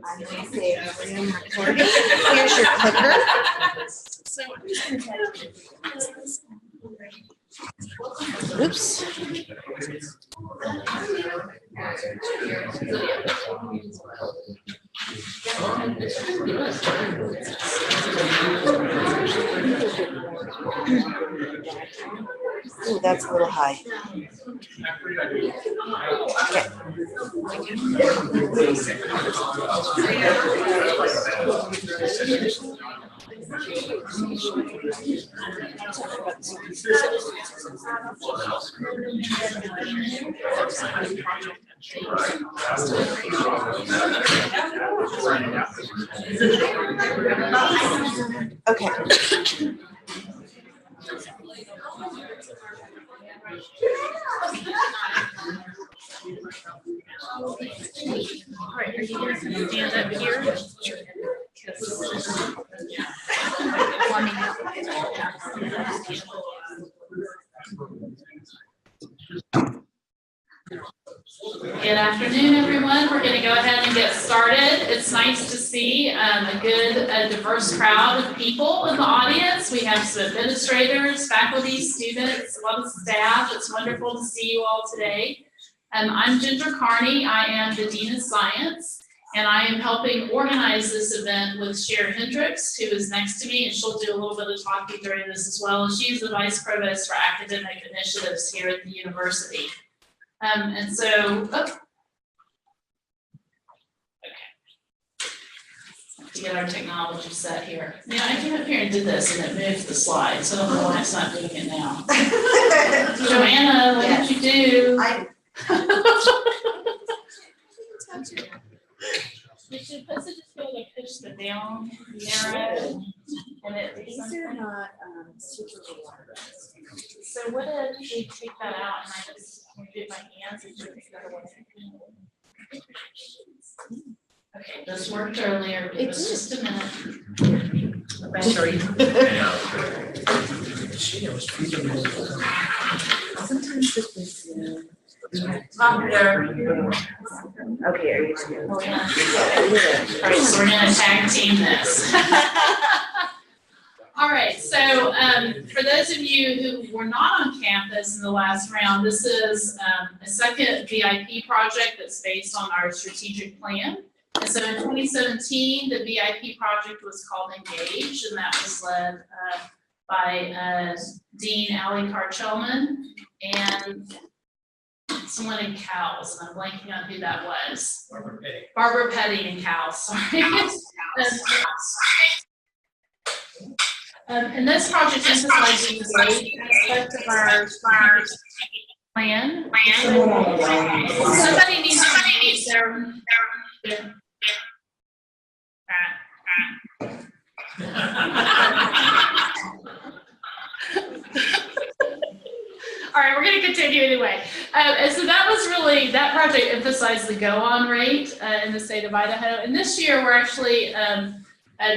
I'm going to say room recording. Here's your clicker. So I'm just going to oops. Ooh, that's a little high. Okay. All right, are you going to stand up here? Good afternoon, everyone. We're going to go ahead and get started. It's nice to see a good, diverse crowd of people in the audience. We have some administrators, faculty, students, a lot of staff. It's wonderful to see you all today. I'm Ginger Carney. I am the Dean of Science, and I am helping organize this event with Sher Hendricks, who is next to me, and she'll do a little bit of talking during this as well. She's the Vice Provost for Academic Initiatives here at the university. And so, okay. To get our technology set here. Yeah, I came up here and did this, and it moved the slide, so I don't know why it's not doing it now. Joanna, what did you do? You should just go to push the down arrow, and it. These are not super long. So what if we take that out and I just do my hands and take the other one? Okay, this worked earlier. It was just a minute. Battery. Sometimes this is There. okay, are you All right, so we're gonna tag team this. All right, so for those of you who were not on campus in the last round, this is a second VIP project that's based on our strategic plan. And so in 2017, the VIP project was called Engage, and that was led by Dean Ali Karchelman and someone in Cowles, and I'm blanking on who that was. Barbara Petty in Cowles, sorry. And this project emphasizes the engage aspect of our plan. Somebody needs to meet their All right, we're going to continue anyway. And so that was really, that project emphasized the go-on rate in the state of Idaho. And this year we're actually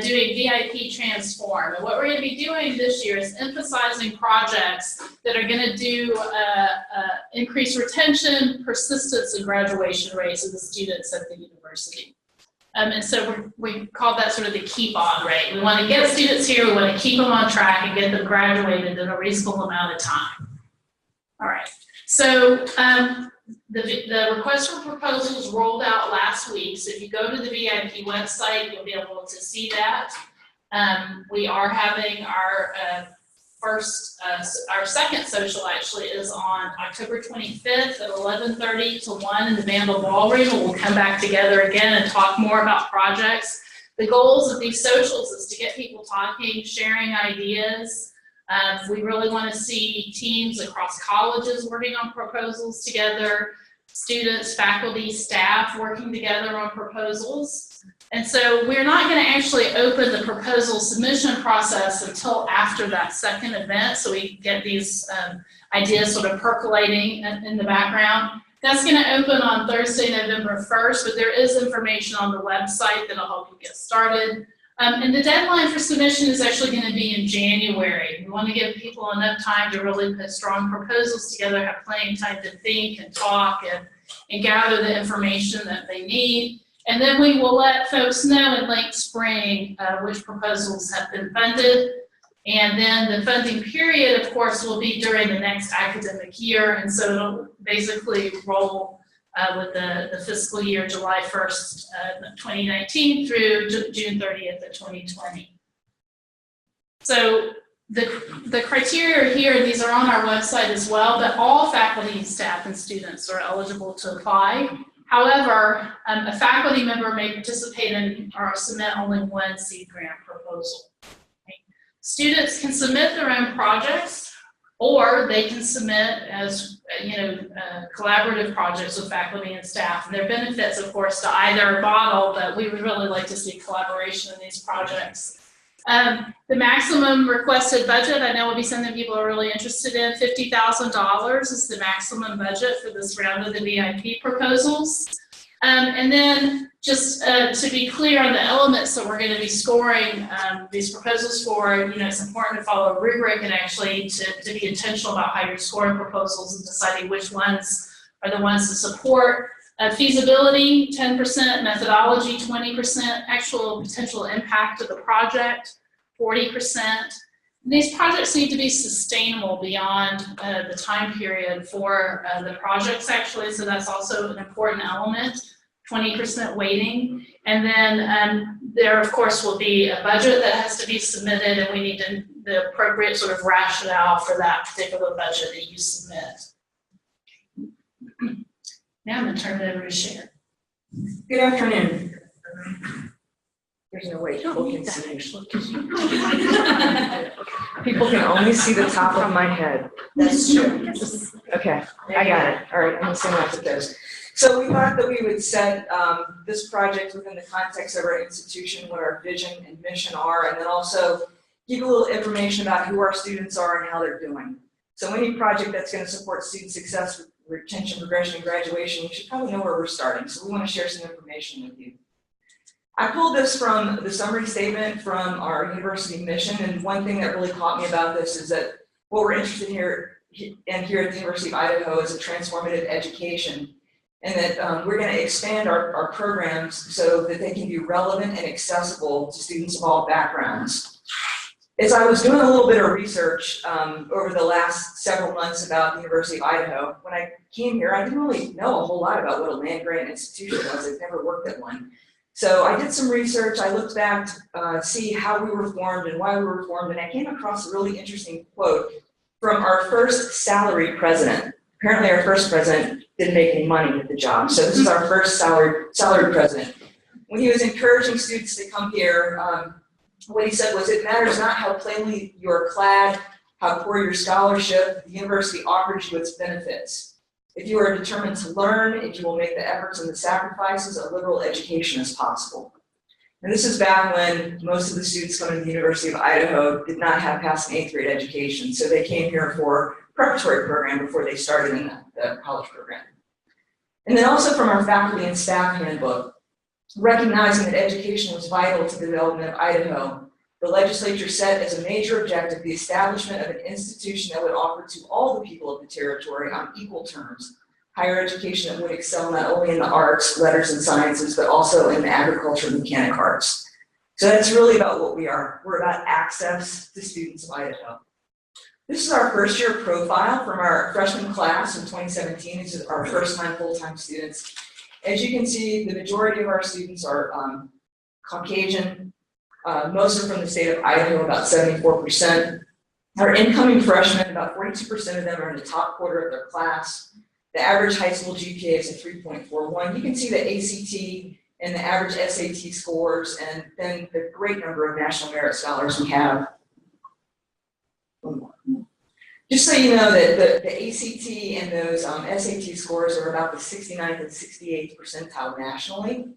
doing VIP Transform. And what we're going to be doing this year is emphasizing projects that are going to do increase retention, persistence, and graduation rates of the students at the university. And so we call that sort of the keep on rate. We want to get students here, we want to keep them on track and get them graduated in a reasonable amount of time. All right, so the request for proposals rolled out last week. So if you go to the VIP website, you'll be able to see that. We are having our our second social actually is on October 25th at 11:30 to 1 in the Vandal ballroom. And we'll come back together again and talk more about projects. The goals of these socials is to get people talking, sharing ideas. We really want to see teams across colleges working on proposals together, students, faculty, staff working together on proposals. And so we're not going to actually open the proposal submission process until after that second event, so we get these ideas sort of percolating in the background. That's going to open on Thursday, November 1st, but there is information on the website that'll help you get started. And the deadline for submission is actually going to be in January. We want to give people enough time to really put strong proposals together, have plenty of time to think and talk and gather the information that they need. And then we will let folks know in late spring which proposals have been funded. And then the funding period, of course, will be during the next academic year. And so it'll basically roll with the fiscal year July 1st, 2019 through June 30th of 2020. So the criteria here, and these are on our website as well, but all faculty, staff, and students are eligible to apply. However, a faculty member may participate in or submit only one seed grant proposal. Okay. Students can submit their own projects, or they can submit as collaborative projects with faculty and staff. And there are benefits, of course, to either model, but we would really like to see collaboration in these projects. The maximum requested budget, I know will be something people are really interested in. $50,000 is the maximum budget for this round of the VIP proposals. And then just to be clear on the elements that we're going to be scoring these proposals for, it's important to follow a rubric and actually to be intentional about how you're scoring proposals and deciding which ones are the ones to support. Feasibility, 10%, methodology, 20%, actual potential impact of the project, 40%. These projects need to be sustainable beyond the time period for the projects actually, so that's also an important element, 20% weighting. And then there of course will be a budget that has to be submitted, and we need the appropriate sort of rationale for that particular budget that you submit. Now I'm going to turn it over to Sharon. Good afternoon. There's no way people can see. People can only see the top of my head. That's true. Okay, I got it. All right, I'm assuming that's what those. So we thought that we would set this project within the context of our institution, what our vision and mission are, and then also give a little information about who our students are and how they're doing. So any project that's going to support student success, retention, progression, and graduation, you should probably know where we're starting. So we want to share some information with you. I pulled this from the summary statement from our university mission, and one thing that really caught me about this is that what we're interested in here at the University of Idaho is a transformative education, and that we're going to expand our programs so that they can be relevant and accessible to students of all backgrounds. As I was doing a little bit of research over the last several months about the University of Idaho, when I came here, I didn't really know a whole lot about what a land-grant institution was. I've never worked at one. So I did some research. I looked back to see how we were formed and why we were formed, and I came across a really interesting quote from our first salaried president. Apparently our first president didn't make any money with the job, so this is our first salaried president. When he was encouraging students to come here, what he said was, "It matters not how plainly you are clad, how poor your scholarship, the university offers you its benefits. If you are determined to learn, if you will make the efforts and the sacrifices, a liberal education is possible." And this is back when most of the students coming to the University of Idaho did not have past an 8th grade education, so they came here for preparatory program before they started in the college program. And then also from our faculty and staff handbook, recognizing that education was vital to the development of Idaho, the legislature set as a major objective the establishment of an institution that would offer to all the people of the territory on equal terms higher education that would excel not only in the arts, letters, and sciences, but also in the agriculture and mechanic arts. So that's really about what we are. We're about access to students of Idaho. This is our first year profile from our freshman class in 2017. This is our first time full-time students. As you can see, the majority of our students are Caucasian. Most are from the state of Idaho, about 74%. Our incoming freshmen, about 42% of them are in the top quarter of their class. The average high school GPA is a 3.41. You can see the ACT and the average SAT scores, and then the great number of National Merit Scholars we have. Just so you know that the ACT and those SAT scores are about the 69th and 68th percentile nationally.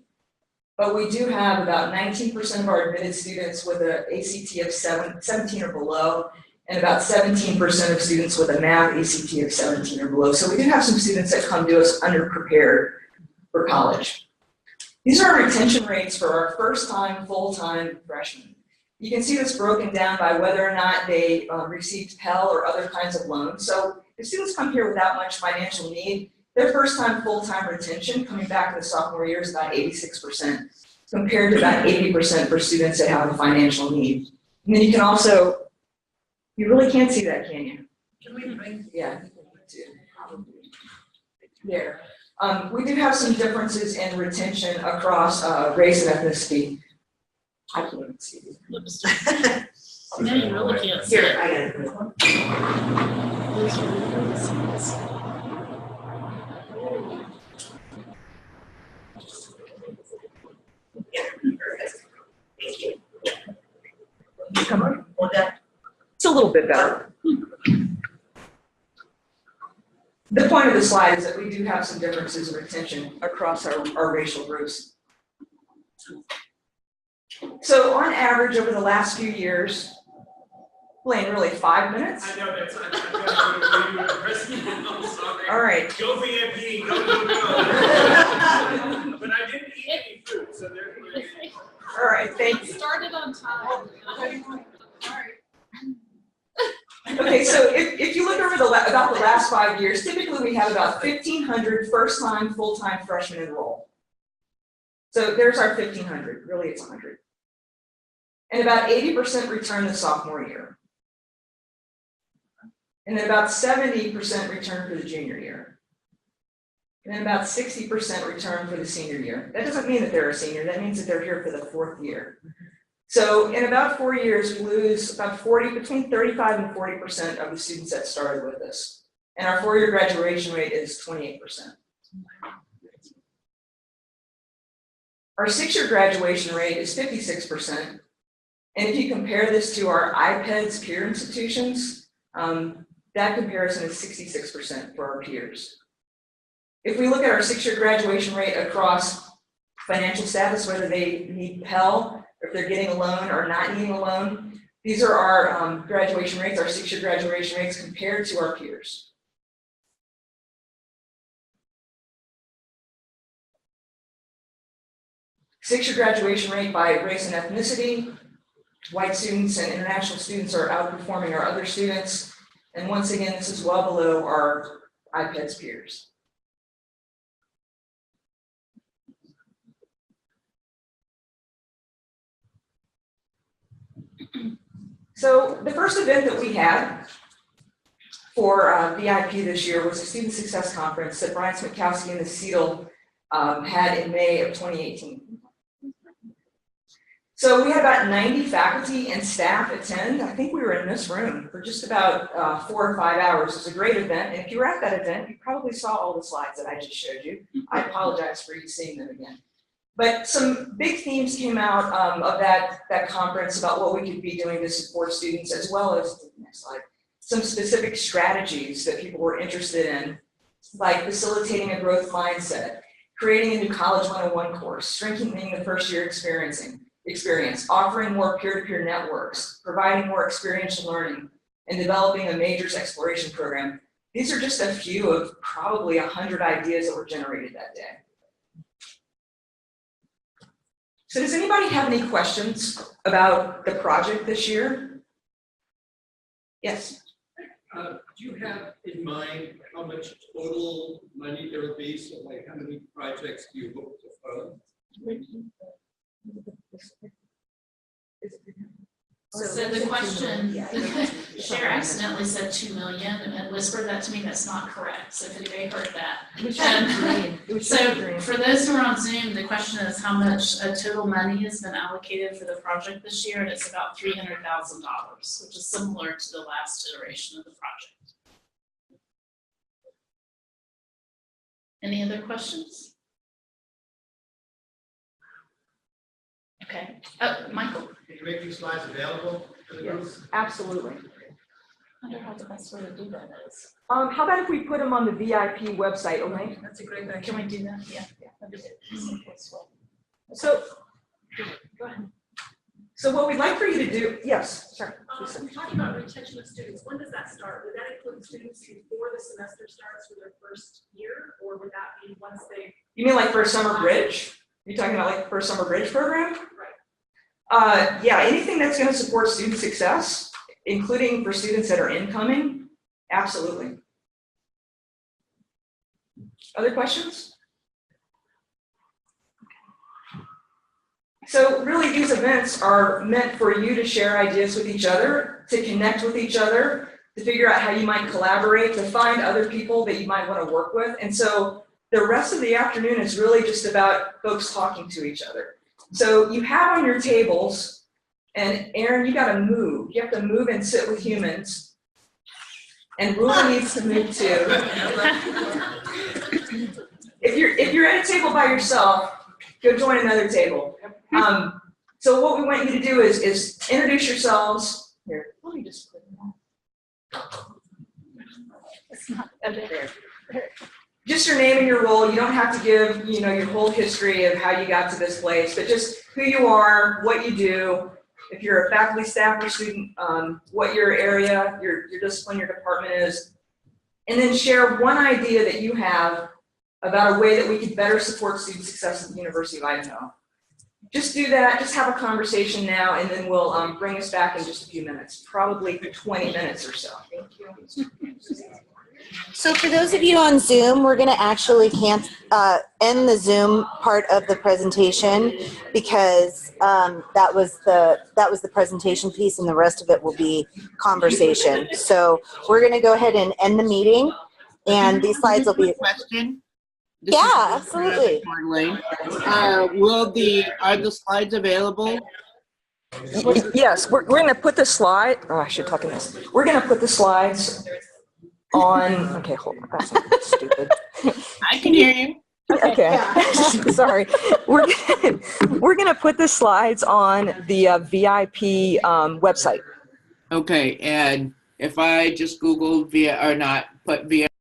But we do have about 19% of our admitted students with an ACT of 17 or below, and about 17% of students with a math ACT of 17 or below. So we do have some students that come to us underprepared for college. These are our retention rates for our first-time, full-time freshmen. You can see this broken down by whether or not they received Pell or other kinds of loans. So if students come here without much financial need, their first-time full-time retention coming back to the sophomore year is about 86%, compared to about 80% for students that have a financial need. And then you can also, you really can't see that, can you? Can we bring? Yeah. There. We do have some differences in retention across race and ethnicity. I can't even see these. No, you really can't see Here, it. I got it. Those are really the scenes. Thank you. Come on. Well done. It's a little bit better. The point of the slide is that we do have some differences in retention across our racial groups. So on average, over the last few years, Blaine, really 5 minutes? I know that's, I've got to go to you impressing now, sorry. All right. Go VIP, go. But I didn't eat any food, so there's my. All right, thank you. Started on time. Okay, so if you look over about the last 5 years, typically we have about 1,500 first-time, full-time freshmen enroll. So there's our 1,500, really it's 100. And about 80% return the sophomore year. And then about 70% return for the junior year. And then about 60% return for the senior year. That doesn't mean that they're a senior, that means that they're here for the 4th year. So in about 4 years, we lose about between 35 and 40% of the students that started with us. And our 4-year graduation rate is 28%. Our 6-year graduation rate is 56%. And if you compare this to our IPEDS peer institutions, that comparison is 66% for our peers. If we look at our 6-year graduation rate across financial status, whether they need Pell, or if they're getting a loan or not needing a loan, these are our graduation rates, our 6-year graduation rates compared to our peers. Six-year graduation rate by race and ethnicity. White students and international students are outperforming our other students. And once again, this is well below our IPEDS peers. So the first event that we had for VIP this year was a Student Success Conference that Brian Smitkowski and the CETL had in May of 2018. So we had about 90 faculty and staff attend. I think we were in this room for just about 4 or 5 hours. It was a great event. And if you were at that event, you probably saw all the slides that I just showed you. I apologize for you seeing them again. But some big themes came out of that conference about what we could be doing to support students, as well as, next slide, some specific strategies that people were interested in, like facilitating a growth mindset, creating a new College 101 course, strengthening the first year experience, offering more peer-to-peer networks, providing more experiential learning, and developing a majors exploration program. These are just a few of probably 100 ideas that were generated that day. So does anybody have any questions about the project this year? Yes. Do you have in mind how much total money there will be? So like how many projects do you hope to fund? So the question, the chair accidentally said 2 million and whispered that to me. That's not correct. So if anybody heard that. So for those who are on Zoom, the question is how much total money has been allocated for the project this year, and it's about $300,000, which is similar to the last iteration of the project. Any other questions? Okay. Michael. Can you make these slides available to the group? Yes, absolutely. I wonder how the best way to do that is. How about if we put them on the VIP website, Elaine? That's a great idea. Can we do that? Yeah. That'd be good. So, Go ahead. so what we'd like for you to do, yes, sorry. Lisa. We're talking about retention of students. When does that start? Would that include students before the semester starts for their first year, or would that be once they? You mean like for a summer bridge? You're talking about like for a summer bridge program? Right. Yeah, anything that's going to support student success, including for students that are incoming, absolutely. Other questions? So really, these events are meant for you to share ideas with each other, to connect with each other, to figure out how you might collaborate, to find other people that you might want to work with. And so the rest of the afternoon is really just about folks talking to each other. So you have on your tables, and Aaron, you got to move. You have to move and sit with humans. And Rula needs to move too. If you're at a table by yourself, go join another table. So what we want you to do is introduce yourselves. Here, let me just put it on. It's not there. Just your name and your role. You don't have to give, your whole history of how you got to this place, but just who you are, what you do. If you're a faculty, staff, or student, what your area, your discipline, your department is, and then share one idea that you have about a way that we could better support student success at the University of Idaho. Just do that, just have a conversation now, and then we'll bring us back in just a few minutes, probably 20 minutes or so. Thank you. So for those of you on Zoom, we're going to actually end the Zoom part of the presentation because that was the presentation piece, and the rest of it will be conversation. So we're going to go ahead and end the meeting, and these slides will be. Question. Yeah, absolutely. Are the slides available? Yes, we're going to put the slide. Oh, I should talk in this. We're going to put the slides on. Okay, hold on. That's not stupid. I can hear you. Okay. Sorry. We're going to put the slides on the VIP website. Okay, and if I just Google put via